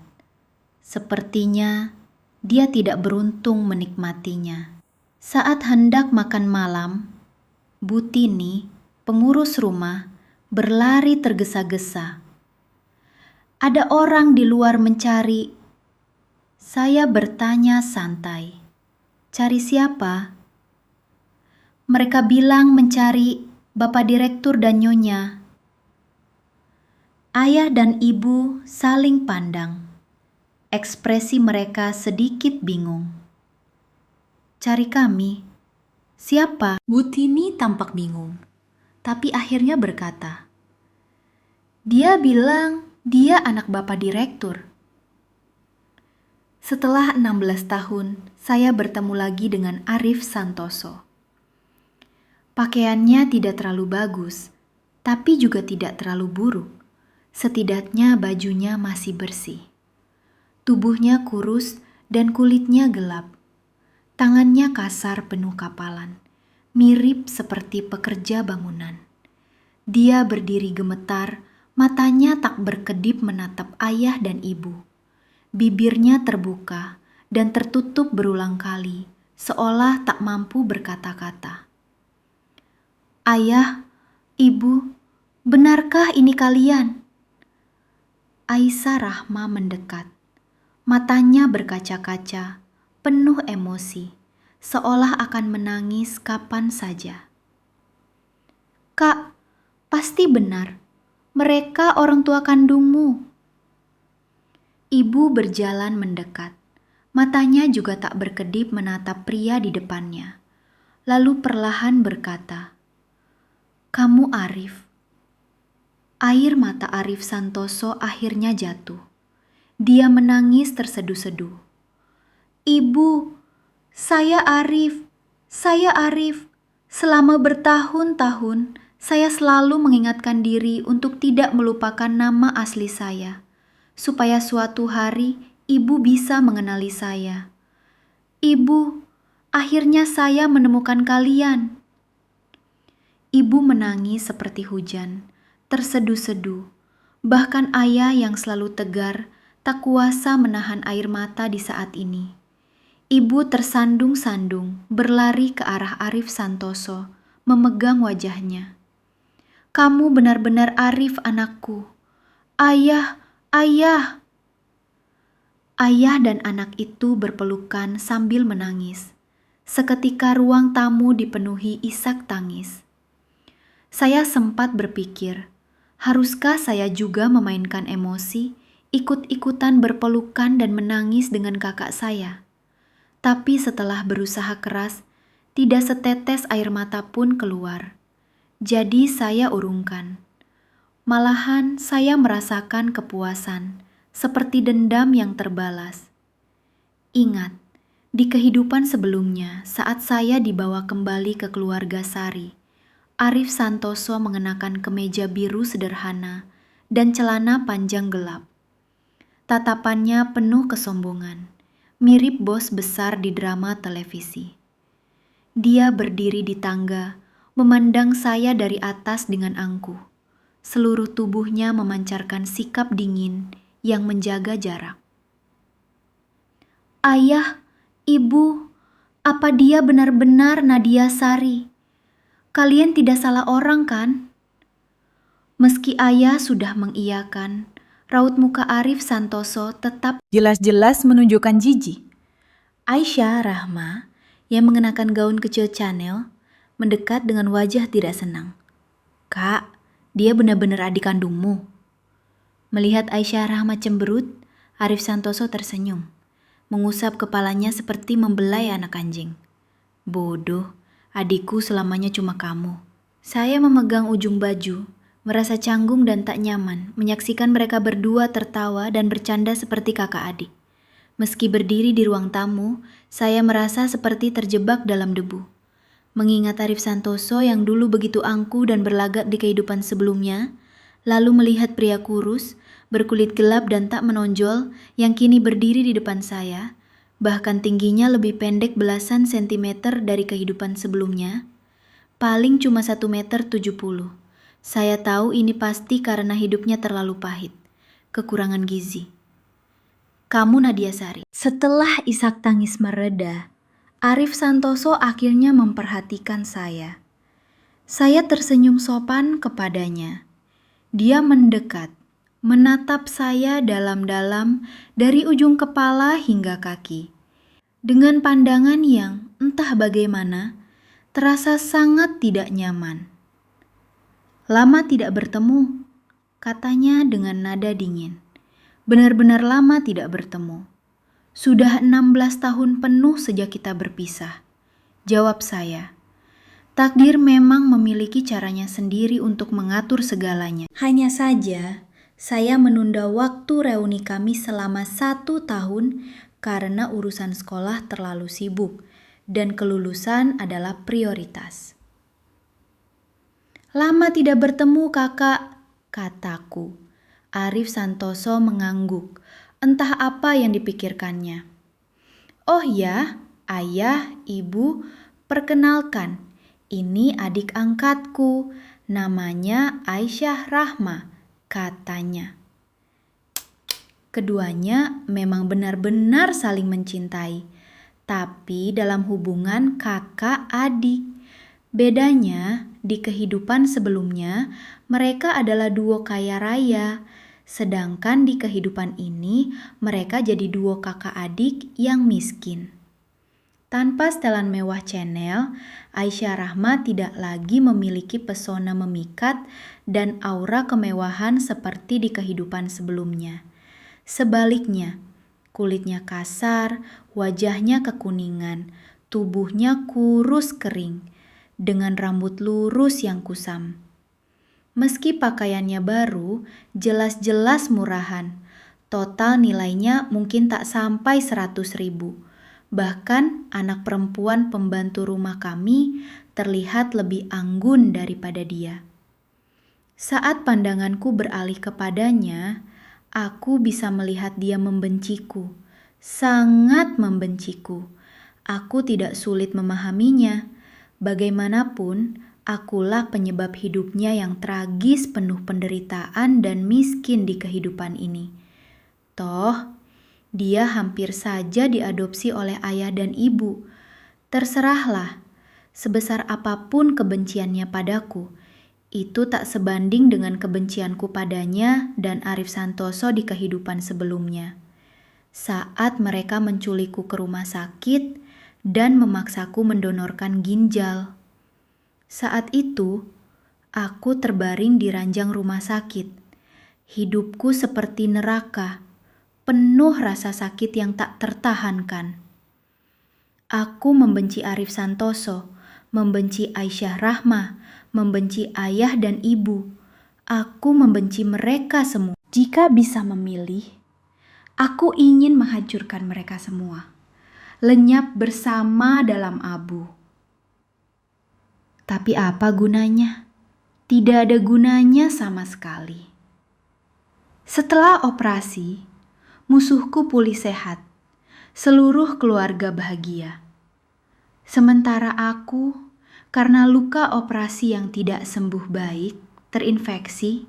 A: Sepertinya dia tidak beruntung menikmatinya. Saat hendak makan malam, Bu Tini, pengurus rumah, berlari tergesa-gesa. Ada orang di luar mencari. Saya bertanya santai. Cari siapa? Mereka bilang mencari Bapak Direktur dan Nyonya. Ayah dan ibu saling pandang. Ekspresi mereka sedikit bingung. Cari kami? Siapa? Bu Tini tampak bingung, tapi akhirnya berkata, dia bilang dia anak Bapak Direktur. Setelah 16 tahun, saya bertemu lagi dengan Arif Santoso. Pakaiannya tidak terlalu bagus, tapi juga tidak terlalu buruk. Setidaknya bajunya masih bersih. Tubuhnya kurus dan kulitnya gelap. Tangannya kasar penuh kapalan, mirip seperti pekerja bangunan. Dia berdiri gemetar, matanya tak berkedip menatap ayah dan ibu. Bibirnya terbuka dan tertutup berulang kali, seolah tak mampu berkata-kata. Ayah, ibu, benarkah ini kalian? Aisyah Rahma mendekat. Matanya berkaca-kaca, penuh emosi, seolah akan menangis kapan saja. Kak, pasti benar. Mereka orang tua kandungmu. Ibu berjalan mendekat. Matanya juga tak berkedip menatap pria di depannya. Lalu perlahan berkata, "Kamu Arif." Air mata Arif Santoso akhirnya jatuh. Dia menangis terseduh-seduh. "Ibu, saya Arif. Saya Arif. Selama bertahun-tahun, saya selalu mengingatkan diri untuk tidak melupakan nama asli saya, supaya suatu hari ibu bisa mengenali saya. Ibu, akhirnya saya menemukan kalian." Ibu menangis seperti hujan, terseduh-seduh. Bahkan ayah yang selalu tegar Tak kuasa menahan air mata di saat ini. Ibu tersandung-sandung berlari ke arah Arif Santoso, memegang wajahnya. "Kamu benar-benar Arif, anakku. Ayah, ayah!" Ayah dan anak itu berpelukan sambil menangis. Seketika ruang tamu dipenuhi isak tangis. Saya sempat berpikir, haruskah saya juga memainkan emosi, ikut-ikutan berpelukan dan menangis dengan kakak saya? Tapi setelah berusaha keras, tidak setetes air mata pun keluar. Jadi saya urungkan. Malahan saya merasakan kepuasan, seperti dendam yang terbalas. Ingat, di kehidupan sebelumnya saat saya dibawa kembali ke keluarga Sari, Arif Santoso mengenakan kemeja biru sederhana dan celana panjang gelap. Tatapannya penuh kesombongan, mirip bos besar di drama televisi. Dia berdiri di tangga, memandang saya dari atas dengan angkuh. Seluruh tubuhnya memancarkan sikap dingin yang menjaga jarak. "Ayah, Ibu, apa dia benar-benar Nadia Sari? Kalian tidak salah orang kan?" Meski ayah sudah mengiyakan, raut muka Arif Santoso tetap jelas-jelas menunjukkan jijik. Aisyah Rahma yang mengenakan gaun kecil Chanel mendekat dengan wajah tidak senang. "Kak, dia benar-benar adik kandungmu." Melihat Aisyah Rahma cemberut, Arif Santoso tersenyum, mengusap kepalanya seperti membelai anak anjing. "Bodoh, adikku selamanya cuma kamu." Saya memegang ujung baju, merasa canggung dan tak nyaman menyaksikan mereka berdua tertawa dan bercanda seperti kakak adik. Meski berdiri di ruang tamu, saya merasa seperti terjebak dalam debu. Mengingat Arif Santoso yang dulu begitu angkuh dan berlagak di kehidupan sebelumnya, lalu melihat pria kurus, berkulit gelap dan tak menonjol yang kini berdiri di depan saya, bahkan tingginya lebih pendek belasan sentimeter dari kehidupan sebelumnya, paling cuma 1,70 meter. Saya tahu ini pasti karena hidupnya terlalu pahit, kekurangan gizi. "Kamu Nadia Sari." Setelah isak tangis mereda, Arif Santoso akhirnya memperhatikan saya. Saya tersenyum sopan kepadanya. Dia mendekat, menatap saya dalam-dalam dari ujung kepala hingga kaki. Dengan pandangan yang entah bagaimana, terasa sangat tidak nyaman. "Lama tidak bertemu," katanya dengan nada dingin. "Benar-benar lama tidak bertemu. Sudah 16 tahun penuh sejak kita berpisah," jawab saya. Takdir memang memiliki caranya sendiri untuk mengatur segalanya. Hanya saja, saya menunda waktu reuni kami selama 1 tahun karena urusan sekolah terlalu sibuk dan kelulusan adalah prioritas. "Lama tidak bertemu, kakak," kataku. Arif Santoso mengangguk. Entah apa yang dipikirkannya. "Oh ya, ayah, ibu, perkenalkan. Ini adik angkatku, namanya Aisyah Rahma," katanya. Keduanya memang benar-benar saling mencintai, tapi dalam hubungan kakak adik. Bedanya, di kehidupan sebelumnya, mereka adalah duo kaya raya. Sedangkan di kehidupan ini, mereka jadi duo kakak adik yang miskin. Tanpa setelan mewah Chanel, Aisyah Rahma tidak lagi memiliki pesona memikat dan aura kemewahan seperti di kehidupan sebelumnya. Sebaliknya, kulitnya kasar, wajahnya kekuningan, tubuhnya kurus kering, dengan rambut lurus yang kusam. Meski pakaiannya baru, jelas-jelas murahan. Total nilainya mungkin tak sampai 100.000. Bahkan anak perempuan pembantu rumah kami terlihat lebih anggun daripada dia. Saat pandanganku beralih kepadanya, aku bisa melihat dia membenciku. Sangat membenciku. Aku tidak sulit memahaminya. Bagaimanapun, akulah penyebab hidupnya yang tragis, penuh penderitaan dan miskin di kehidupan ini. Toh, dia hampir saja diadopsi oleh ayah dan ibu. Terserahlah, sebesar apapun kebenciannya padaku, itu tak sebanding dengan kebencianku padanya dan Arif Santoso di kehidupan sebelumnya. Saat mereka menculikku ke rumah sakit dan memaksaku mendonorkan ginjal. Saat itu, aku terbaring di ranjang rumah sakit. Hidupku seperti neraka, penuh rasa sakit yang tak tertahankan. Aku membenci Arif Santoso, membenci Aisyah Rahma, membenci ayah dan ibu. Aku membenci mereka semua. Jika bisa memilih, aku ingin menghancurkan mereka semua, lenyap bersama dalam abu. Tapi apa gunanya? Tidak ada gunanya sama sekali. Setelah operasi, musuhku pulih sehat. Seluruh keluarga bahagia. Sementara aku, karena luka operasi yang tidak sembuh baik, terinfeksi,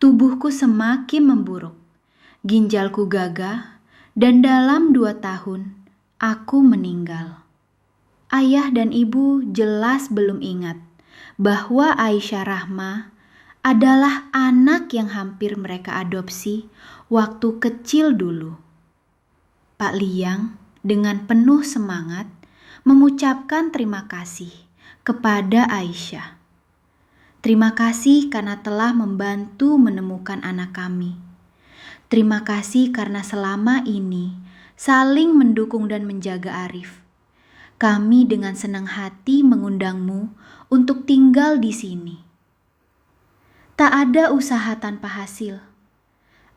A: tubuhku semakin memburuk. Ginjalku gagah, dan dalam 2 tahun, aku meninggal. Ayah dan ibu jelas belum ingat bahwa Aisyah Rahma adalah anak yang hampir mereka adopsi waktu kecil dulu. Pak Liang dengan penuh semangat mengucapkan terima kasih kepada Aisyah. Terima kasih karena telah membantu menemukan anak kami. Terima kasih karena selama ini saling mendukung dan menjaga Arif. Kami dengan senang hati mengundangmu untuk tinggal di sini. Tak ada usaha tanpa hasil.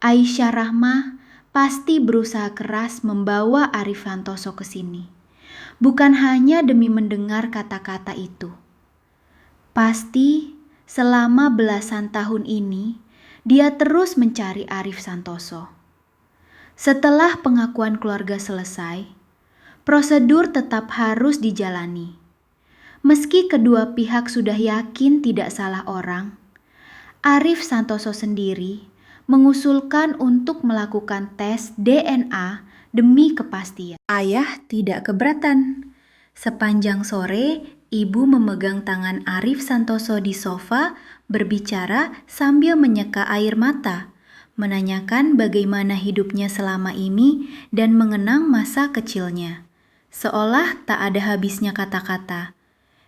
A: Aisyah Rahma pasti berusaha keras membawa Arif Santoso ke sini. Bukan hanya demi mendengar kata-kata itu. Pasti selama belasan tahun ini, dia terus mencari Arif Santoso. Setelah pengakuan keluarga selesai, prosedur tetap harus dijalani. Meski kedua pihak sudah yakin tidak salah orang, Arif Santoso sendiri mengusulkan untuk melakukan tes DNA demi kepastian. Ayah tidak keberatan. Sepanjang sore, ibu memegang tangan Arif Santoso di sofa, berbicara sambil menyeka air mata, menanyakan bagaimana hidupnya selama ini dan mengenang masa kecilnya. Seolah tak ada habisnya kata-kata.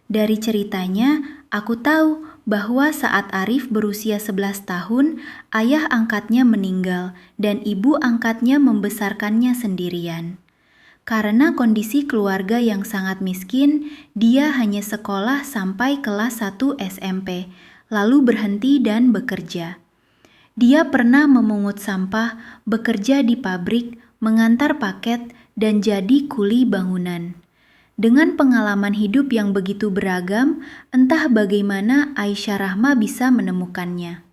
A: Dari ceritanya, aku tahu bahwa saat Arif berusia 11 tahun, ayah angkatnya meninggal dan ibu angkatnya membesarkannya sendirian. Karena kondisi keluarga yang sangat miskin, dia hanya sekolah sampai kelas 1 SMP, lalu berhenti dan bekerja. Dia pernah memungut sampah, bekerja di pabrik, mengantar paket, dan jadi kuli bangunan. Dengan pengalaman hidup yang begitu beragam, entah bagaimana Aisyah Rahma bisa menemukannya.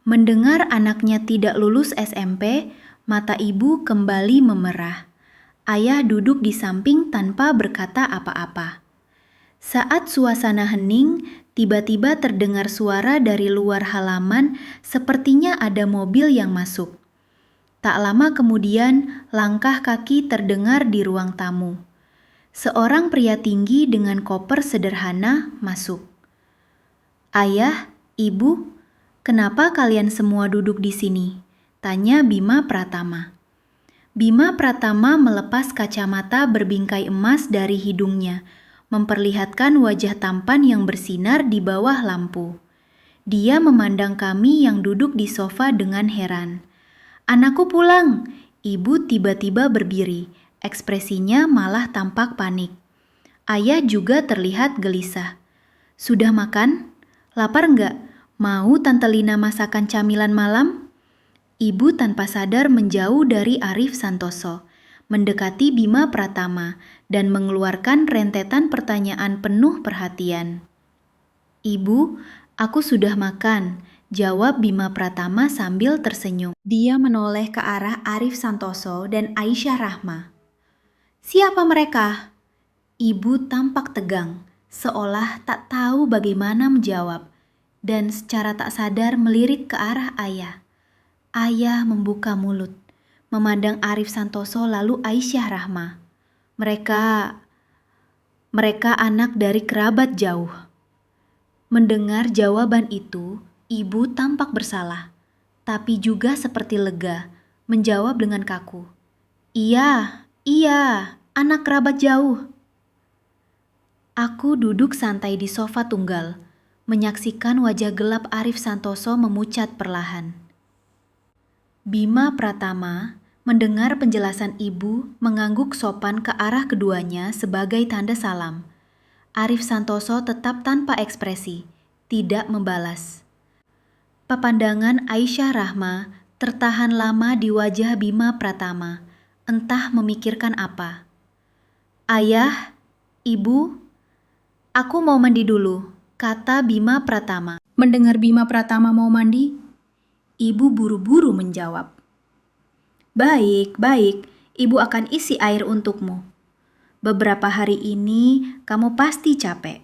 A: Mendengar anaknya tidak lulus SMP, mata ibu kembali memerah. Ayah duduk di samping tanpa berkata apa-apa. Saat suasana hening, tiba-tiba terdengar suara dari luar halaman, sepertinya ada mobil yang masuk. Tak lama kemudian, langkah kaki terdengar di ruang tamu. Seorang pria tinggi dengan koper sederhana masuk. "Ayah, ibu, kenapa kalian semua duduk di sini?" tanya Bima Pratama. Bima Pratama melepas kacamata berbingkai emas dari hidungnya, memperlihatkan wajah tampan yang bersinar di bawah lampu. Dia memandang kami yang duduk di sofa dengan heran. "Anakku pulang!" Ibu tiba-tiba berdiri. Ekspresinya malah tampak panik. Ayah juga terlihat gelisah. "Sudah makan? Lapar enggak? Mau Tante Lina masakan camilan malam?" Ibu tanpa sadar menjauh dari Arif Santoso, mendekati Bima Pratama, dan mengeluarkan rentetan pertanyaan penuh perhatian. "Ibu, aku sudah makan," jawab Bima Pratama sambil tersenyum. Dia menoleh ke arah Arif Santoso dan Aisyah Rahma. "Siapa mereka?" Ibu tampak tegang, seolah tak tahu bagaimana menjawab, dan secara tak sadar melirik ke arah ayah. Ayah membuka mulut, memandang Arif Santoso lalu Aisyah Rahma. Mereka anak dari kerabat jauh. Mendengar jawaban itu, ibu tampak bersalah, tapi juga seperti lega, menjawab dengan kaku. Iya, anak kerabat jauh. Aku duduk santai di sofa tunggal, menyaksikan wajah gelap Arif Santoso memucat perlahan. Bima Pratama mendengar penjelasan ibu mengangguk sopan ke arah keduanya sebagai tanda salam. Arif Santoso tetap tanpa ekspresi, tidak membalas. Pepandangan Aisyah Rahma tertahan lama di wajah Bima Pratama, entah memikirkan apa. Ayah, ibu, aku mau mandi dulu, kata Bima Pratama. Mendengar Bima Pratama mau mandi, ibu buru-buru menjawab. Baik, ibu akan isi air untukmu. Beberapa hari ini kamu pasti capek.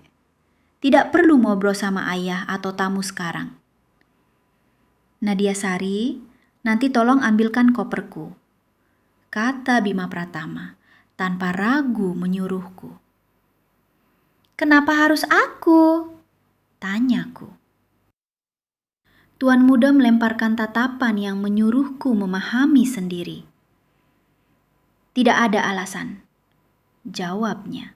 A: Tidak perlu ngobrol sama ayah atau tamu sekarang. Nadia Sari, nanti tolong ambilkan koperku, kata Bima Pratama, tanpa ragu menyuruhku. Kenapa harus aku? Tanyaku. Tuan muda melemparkan tatapan yang menyuruhku memahami sendiri. Tidak ada alasan, jawabnya.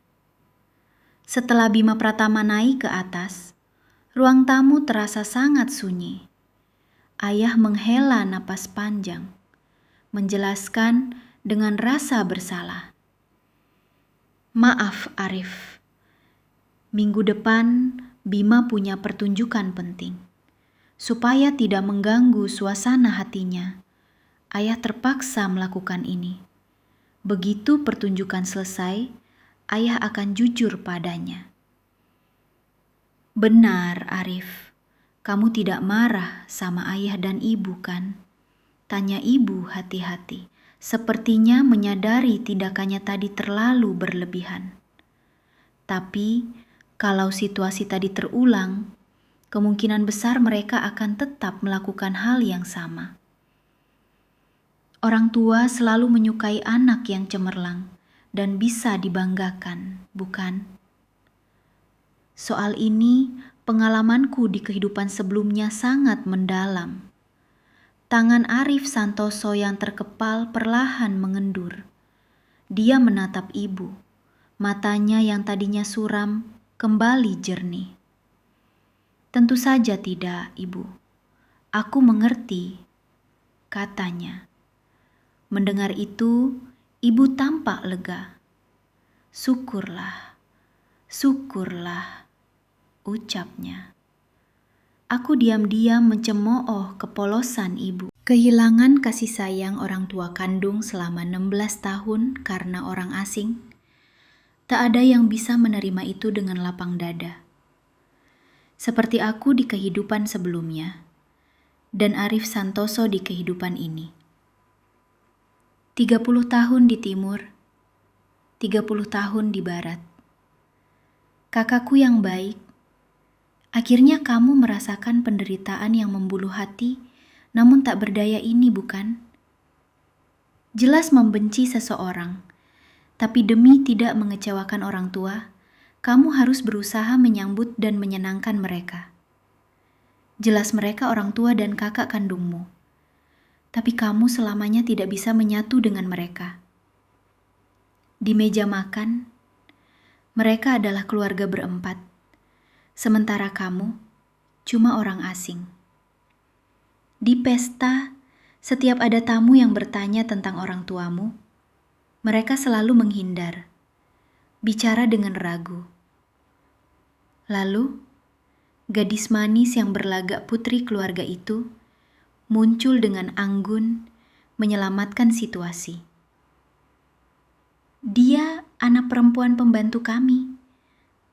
A: Setelah Bima Pratama naik ke atas, ruang tamu terasa sangat sunyi. Ayah menghela napas panjang, menjelaskan dengan rasa bersalah. Maaf Arif, minggu depan Bima punya pertunjukan penting. Supaya tidak mengganggu suasana hatinya, ayah terpaksa melakukan ini. Begitu pertunjukan selesai, ayah akan jujur padanya. Benar, Arif. Kamu tidak marah sama ayah dan ibu kan? Tanya ibu hati-hati, sepertinya menyadari tindakannya tadi terlalu berlebihan. Tapi, kalau situasi tadi terulang, kemungkinan besar mereka akan tetap melakukan hal yang sama. Orang tua selalu menyukai anak yang cemerlang dan bisa dibanggakan, bukan? Soal ini, pengalamanku di kehidupan sebelumnya sangat mendalam. Tangan Arif Santoso yang terkepal perlahan mengendur. Dia menatap ibu, matanya yang tadinya suram kembali jernih. Tentu saja tidak, Ibu. Aku mengerti, katanya. Mendengar itu, ibu tampak lega. Syukurlah, ucapnya. Aku diam-diam mencemooh kepolosan ibu. Kehilangan kasih sayang orang tua kandung selama 16 tahun karena orang asing, tak ada yang bisa menerima itu dengan lapang dada. Seperti aku di kehidupan sebelumnya, dan Arif Santoso di kehidupan ini. 30 tahun di timur, 30 tahun di barat. Kakakku yang baik, akhirnya kamu merasakan penderitaan yang membuluh hati, namun tak berdaya ini, bukan? Jelas membenci seseorang, tapi demi tidak mengecewakan orang tua, kamu harus berusaha menyambut dan menyenangkan mereka. Jelas mereka orang tua dan kakak kandungmu, tapi kamu selamanya tidak bisa menyatu dengan mereka. Di meja makan, mereka adalah keluarga berempat, sementara kamu cuma orang asing. Di pesta, setiap ada tamu yang bertanya tentang orang tuamu, mereka selalu menghindar, bicara dengan ragu. Lalu, gadis manis yang berlagak putri keluarga itu muncul dengan anggun menyelamatkan situasi. Dia anak perempuan pembantu kami,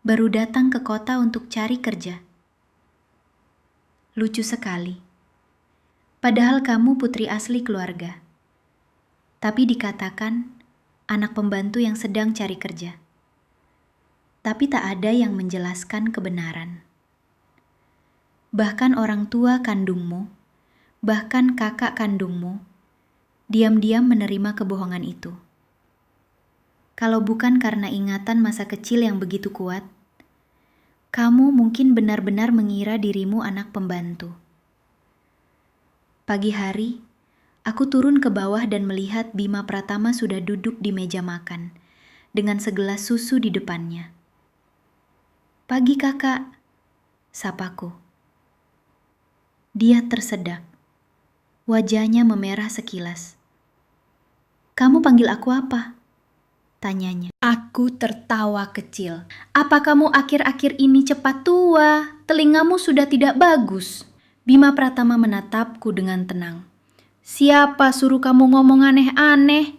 A: baru datang ke kota untuk cari kerja. Lucu sekali. Padahal kamu putri asli keluarga, tapi dikatakan anak pembantu yang sedang cari kerja. Tapi tak ada yang menjelaskan kebenaran. Bahkan orang tua kandungmu, bahkan kakak kandungmu, diam-diam menerima kebohongan itu. Kalau bukan karena ingatan masa kecil yang begitu kuat, kamu mungkin benar-benar mengira dirimu anak pembantu. Pagi hari, aku turun ke bawah dan melihat Bima Pratama sudah duduk di meja makan, dengan segelas susu di depannya. "Pagi kakak," sapaku. Dia tersedak. Wajahnya memerah sekilas. "Kamu panggil aku apa?" tanyanya. Aku tertawa kecil. "Apa kamu akhir-akhir ini cepat tua? Telingamu sudah tidak bagus." Bima Pratama menatapku dengan tenang. "Siapa suruh kamu ngomong aneh-aneh?"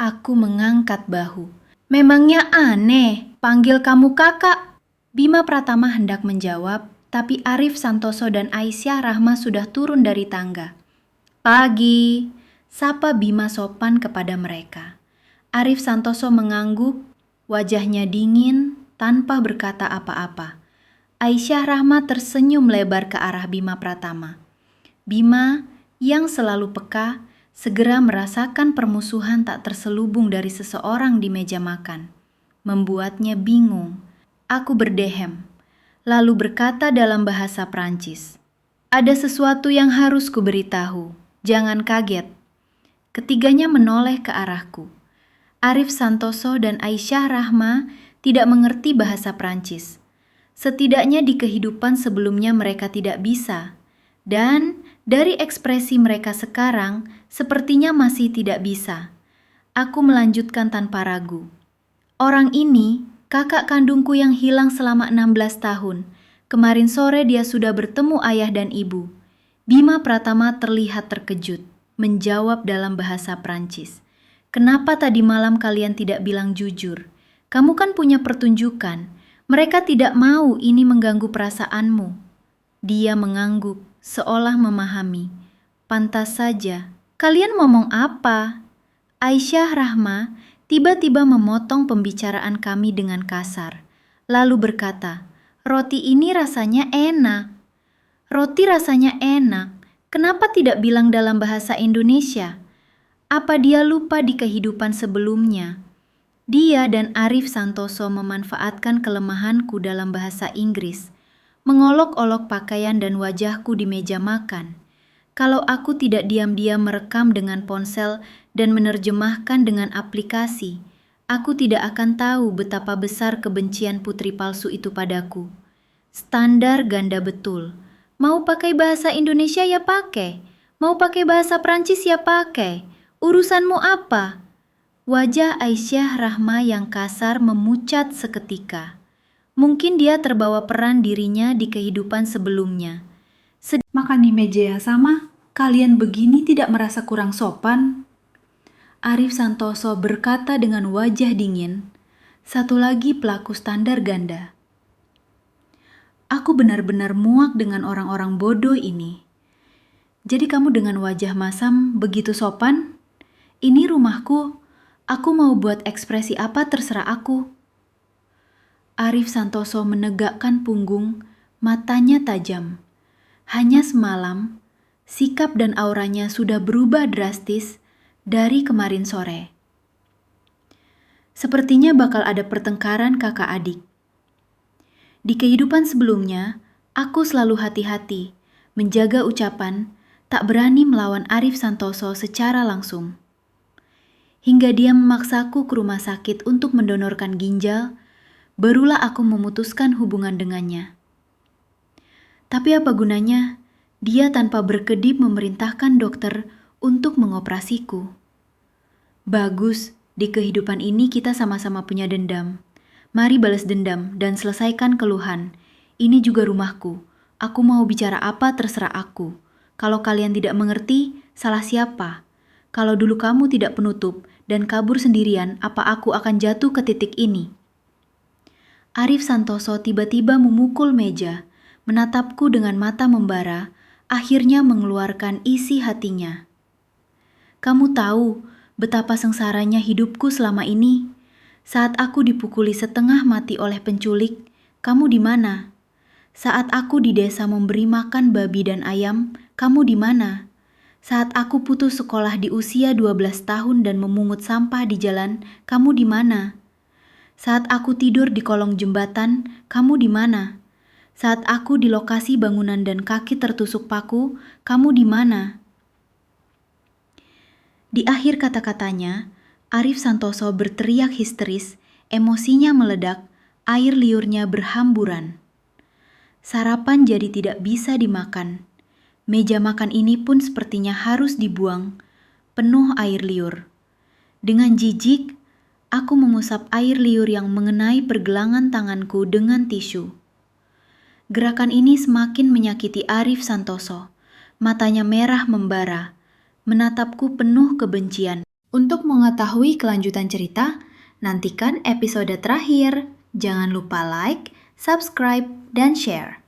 A: Aku mengangkat bahu. "Memangnya aneh panggil kamu kakak?" Bima Pratama hendak menjawab, tapi Arif Santoso dan Aisyah Rahma sudah turun dari tangga. "Pagi," sapa Bima sopan kepada mereka. Arif Santoso mengangguk, wajahnya dingin tanpa berkata apa-apa. Aisyah Rahma tersenyum lebar ke arah Bima Pratama. Bima, yang selalu peka, segera merasakan permusuhan tak terselubung dari seseorang di meja makan. Membuatnya bingung. Aku berdehem, lalu berkata dalam bahasa Prancis, "Ada sesuatu yang harus kuberitahu. Jangan kaget." Ketiganya menoleh ke arahku. Arif Santoso dan Aisyah Rahma tidak mengerti bahasa Prancis. Setidaknya di kehidupan sebelumnya mereka tidak bisa. Dan dari ekspresi mereka sekarang, sepertinya masih tidak bisa. Aku melanjutkan tanpa ragu. "Orang ini, kakak kandungku yang hilang selama 16 tahun. Kemarin sore dia sudah bertemu ayah dan ibu." Bima Pratama terlihat terkejut, menjawab dalam bahasa Prancis. "Kenapa tadi malam kalian tidak bilang jujur? Kamu kan punya pertunjukan. Mereka tidak mau ini mengganggu perasaanmu." Dia mengangguk, seolah memahami. "Pantas saja." "Kalian ngomong apa?" Aisyah Rahma tiba-tiba memotong pembicaraan kami dengan kasar, lalu berkata, "Roti ini rasanya enak." "Roti rasanya enak, kenapa tidak bilang dalam bahasa Indonesia?" Apa dia lupa di kehidupan sebelumnya? Dia dan Arif Santoso memanfaatkan kelemahanku dalam bahasa Inggris, mengolok-olok pakaian dan wajahku di meja makan. Kalau aku tidak diam-diam merekam dengan ponsel dan menerjemahkan dengan aplikasi, aku tidak akan tahu betapa besar kebencian putri palsu itu padaku. Standar ganda betul. Mau pakai bahasa Indonesia ya pakai. Mau pakai bahasa Prancis ya pakai. Urusanmu apa? Wajah Aisyah Rahma yang kasar memucat seketika. Mungkin dia terbawa peran dirinya di kehidupan sebelumnya. "Makan di meja yang sama, kalian begini tidak merasa kurang sopan?" Arif Santoso berkata dengan wajah dingin. Satu lagi pelaku standar ganda. Aku benar-benar muak dengan orang-orang bodoh ini. "Jadi kamu dengan wajah masam begitu sopan? Ini rumahku, aku mau buat ekspresi apa terserah aku." Arif Santoso menegakkan punggung, matanya tajam. Hanya semalam, sikap dan auranya sudah berubah drastis dari kemarin sore. Sepertinya bakal ada pertengkaran kakak adik. Di kehidupan sebelumnya, aku selalu hati-hati, menjaga ucapan, tak berani melawan Arif Santoso secara langsung. Hingga dia memaksaku ke rumah sakit untuk mendonorkan ginjal, barulah aku memutuskan hubungan dengannya. Tapi apa gunanya? Dia tanpa berkedip memerintahkan dokter untuk mengoperasiku. Bagus, di kehidupan ini kita sama-sama punya dendam. Mari balas dendam dan selesaikan keluhan. Ini juga rumahku. Aku mau bicara apa terserah aku. Kalau kalian tidak mengerti, salah siapa? Kalau dulu kamu tidak penutup dan kabur sendirian, apa aku akan jatuh ke titik ini? Arif Santoso tiba-tiba memukul meja, menatapku dengan mata membara, akhirnya mengeluarkan isi hatinya. "Kamu tahu betapa sengsaranya hidupku selama ini? Saat aku dipukuli setengah mati oleh penculik, kamu di mana? Saat aku di desa memberi makan babi dan ayam, kamu di mana? Saat aku putus sekolah di usia 12 tahun dan memungut sampah di jalan, kamu di mana? Saat aku tidur di kolong jembatan, kamu di mana? Saat aku di lokasi bangunan dan kaki tertusuk paku, kamu di mana? Di akhir kata-katanya, Arif Santoso berteriak histeris, emosinya meledak, air liurnya berhamburan. Sarapan jadi tidak bisa dimakan. Meja makan ini pun sepertinya harus dibuang, penuh air liur. Dengan jijik, aku mengusap air liur yang mengenai pergelangan tanganku dengan tisu. Gerakan ini semakin menyakiti Arif Santoso. Matanya merah membara, menatapku penuh kebencian. Untuk mengetahui kelanjutan cerita, nantikan episode terakhir. Jangan lupa like, subscribe, dan share.